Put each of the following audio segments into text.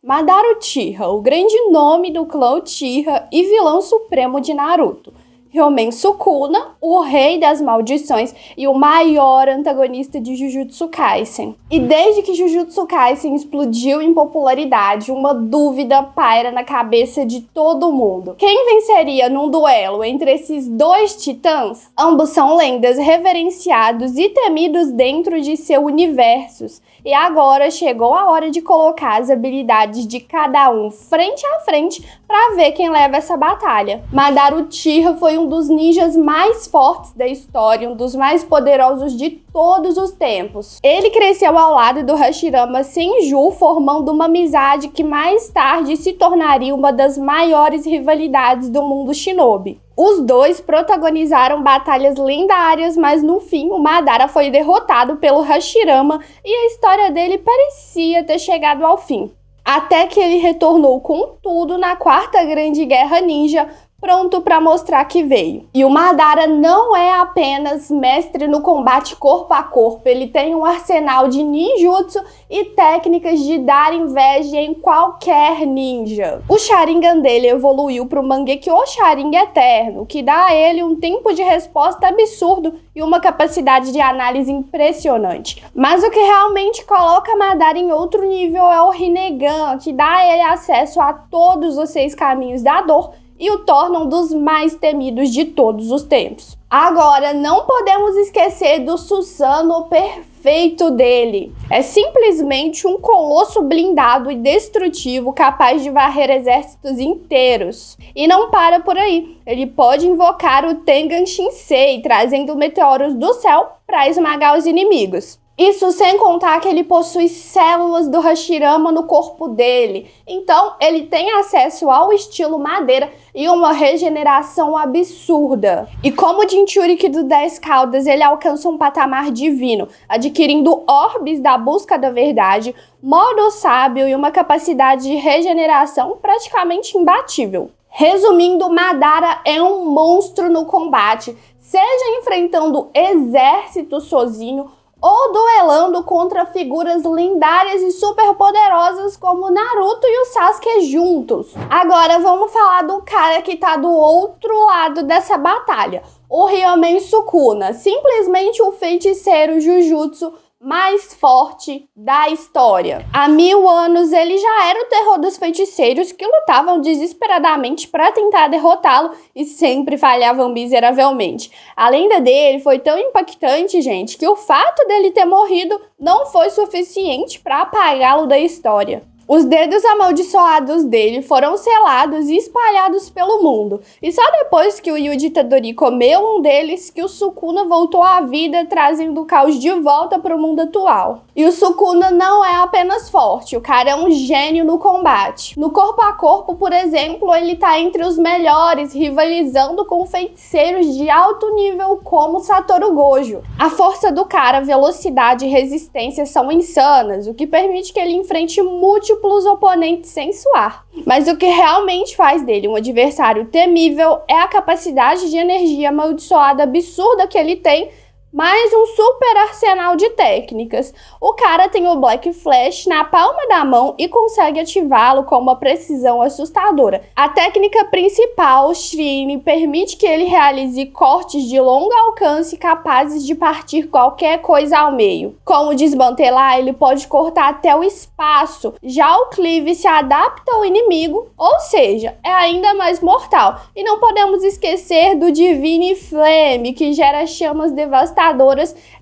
Madara Uchiha, o grande nome do clã Uchiha e vilão supremo de Naruto. Ryomen Sukuna, o rei das maldições e o maior antagonista de Jujutsu Kaisen. E desde que Jujutsu Kaisen explodiu em popularidade, uma dúvida paira na cabeça de todo mundo. Quem venceria num duelo entre esses dois titãs? Ambos são lendas reverenciados e temidos dentro de seus universos. E agora chegou a hora de colocar as habilidades de cada um frente a frente para ver quem leva essa batalha. Madara Uchiha foi um dos ninjas mais fortes da história, um dos mais poderosos de todos os tempos. Ele cresceu ao lado do Hashirama Senju, formando uma amizade que mais tarde se tornaria uma das maiores rivalidades do mundo shinobi. Os dois protagonizaram batalhas lendárias, mas no fim o Madara foi derrotado pelo Hashirama e a história dele parecia ter chegado ao fim. Até que ele retornou com tudo na Quarta Grande Guerra Ninja, pronto para mostrar que veio. E o Madara não é apenas mestre no combate corpo a corpo, ele tem um arsenal de ninjutsu e técnicas de dar inveja em qualquer ninja. O Sharingan dele evoluiu para o Mangekyo Sharingan Eterno, que dá a ele um tempo de resposta absurdo e uma capacidade de análise impressionante. Mas o que realmente coloca Madara em outro nível é o Rinnegan, que dá a ele acesso a todos os 6 caminhos da dor e o torna um dos mais temidos de todos os tempos. Agora, não podemos esquecer do Susanoo perfeito dele. É simplesmente um colosso blindado e destrutivo capaz de varrer exércitos inteiros. E não para por aí. Ele pode invocar o Tengan Shinsei, trazendo meteoros do céu para esmagar os inimigos. Isso sem contar que ele possui células do Hashirama no corpo dele. Então, ele tem acesso ao estilo madeira e uma regeneração absurda. E como o Jinchuriki do 10 Caudas, ele alcança um patamar divino, adquirindo orbes da busca da verdade, modo sábio e uma capacidade de regeneração praticamente imbatível. Resumindo, Madara é um monstro no combate, seja enfrentando exércitos sozinho, ou duelando contra figuras lendárias e super poderosas como Naruto e o Sasuke juntos. Agora vamos falar do cara que tá do outro lado dessa batalha, o Ryomen Sukuna, simplesmente o feiticeiro Jujutsu mais forte da história. Há 1000 anos ele já era o terror dos feiticeiros que lutavam desesperadamente para tentar derrotá-lo e sempre falhavam miseravelmente. A lenda dele foi tão impactante, gente, que o fato dele ter morrido não foi suficiente para apagá-lo da história. Os dedos amaldiçoados dele foram selados e espalhados pelo mundo. E só depois que o Yuji Itadori comeu um deles que o Sukuna voltou à vida, trazendo o caos de volta para o mundo atual. E o Sukuna não é apenas forte, o cara é um gênio no combate. No corpo a corpo, por exemplo, ele tá entre os melhores, rivalizando com feiticeiros de alto nível como Satoru Gojo. A força do cara, velocidade e resistência são insanas, o que permite que ele enfrente múltiplos oponentes sem suar. Mas o que realmente faz dele um adversário temível é a capacidade de energia amaldiçoada absurda que ele tem, mais um super arsenal de técnicas. O cara tem o Black Flash na palma da mão e consegue ativá-lo com uma precisão assustadora. A técnica principal, Shrine, permite que ele realize cortes de longo alcance capazes de partir qualquer coisa ao meio. Com o desmantelar, ele pode cortar até o espaço. Já o Cleave se adapta ao inimigo, ou seja, é ainda mais mortal. E não podemos esquecer do Divine Flame, que gera chamas devastadoras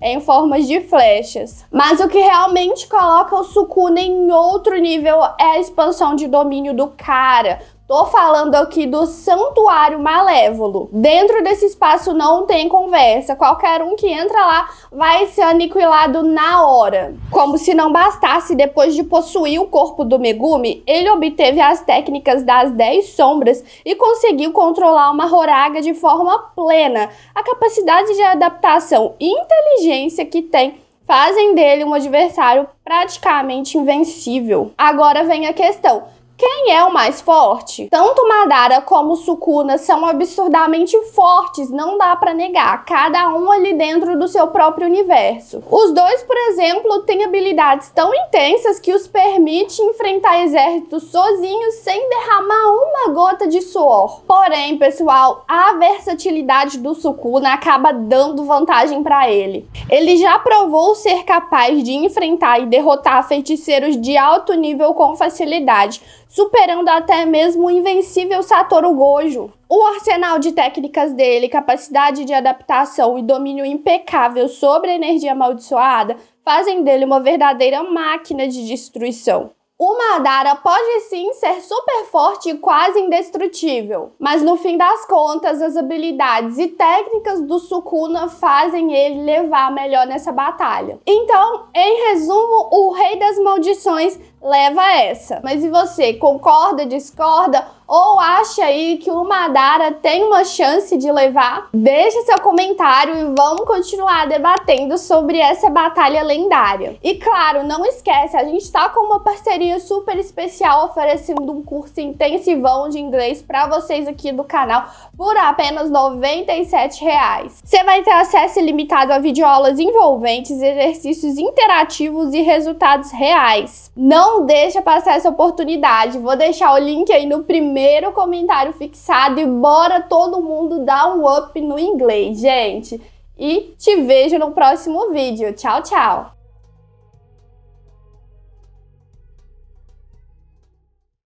em formas de flechas. Mas o que realmente coloca o Sukuna em outro nível é a expansão de domínio do cara. Tô falando aqui do Santuário Malévolo. Dentro desse espaço não tem conversa. Qualquer um que entra lá vai ser aniquilado na hora. Como se não bastasse, depois de possuir o corpo do Megumi, ele obteve as técnicas das 10 sombras e conseguiu controlar uma Horaga de forma plena. A capacidade de adaptação e inteligência que tem fazem dele um adversário praticamente invencível. Agora vem a questão. Quem é o mais forte? Tanto Madara como Sukuna são absurdamente fortes, não dá pra negar, cada um ali dentro do seu próprio universo. Os dois, por exemplo, têm habilidades tão intensas que os permite enfrentar exércitos sozinhos sem derramar uma gota de suor. Porém, pessoal, a versatilidade do Sukuna acaba dando vantagem pra ele. Ele já provou ser capaz de enfrentar e derrotar feiticeiros de alto nível com facilidade, superando até mesmo o invencível Satoru Gojo. O arsenal de técnicas dele, capacidade de adaptação e domínio impecável sobre a energia amaldiçoada fazem dele uma verdadeira máquina de destruição. O Madara pode sim ser super forte e quase indestrutível, mas no fim das contas as habilidades e técnicas do Sukuna fazem ele levar melhor nessa batalha. Então, em resumo, o Rei das Maldições leva essa. Mas e você, concorda, discorda ou acha aí que o Madara tem uma chance de levar? Deixa seu comentário e vamos continuar debatendo sobre essa batalha lendária. E claro, não esquece, a gente tá com uma parceria super especial oferecendo um curso intensivão de inglês para vocês aqui do canal por apenas R$ 97,00. Você vai ter acesso ilimitado a videoaulas envolventes, exercícios interativos e resultados reais. Não deixa passar essa oportunidade, vou deixar o link aí no primeiro comentário fixado e bora todo mundo dar um up no inglês, gente. E te vejo no próximo vídeo. Tchau, tchau!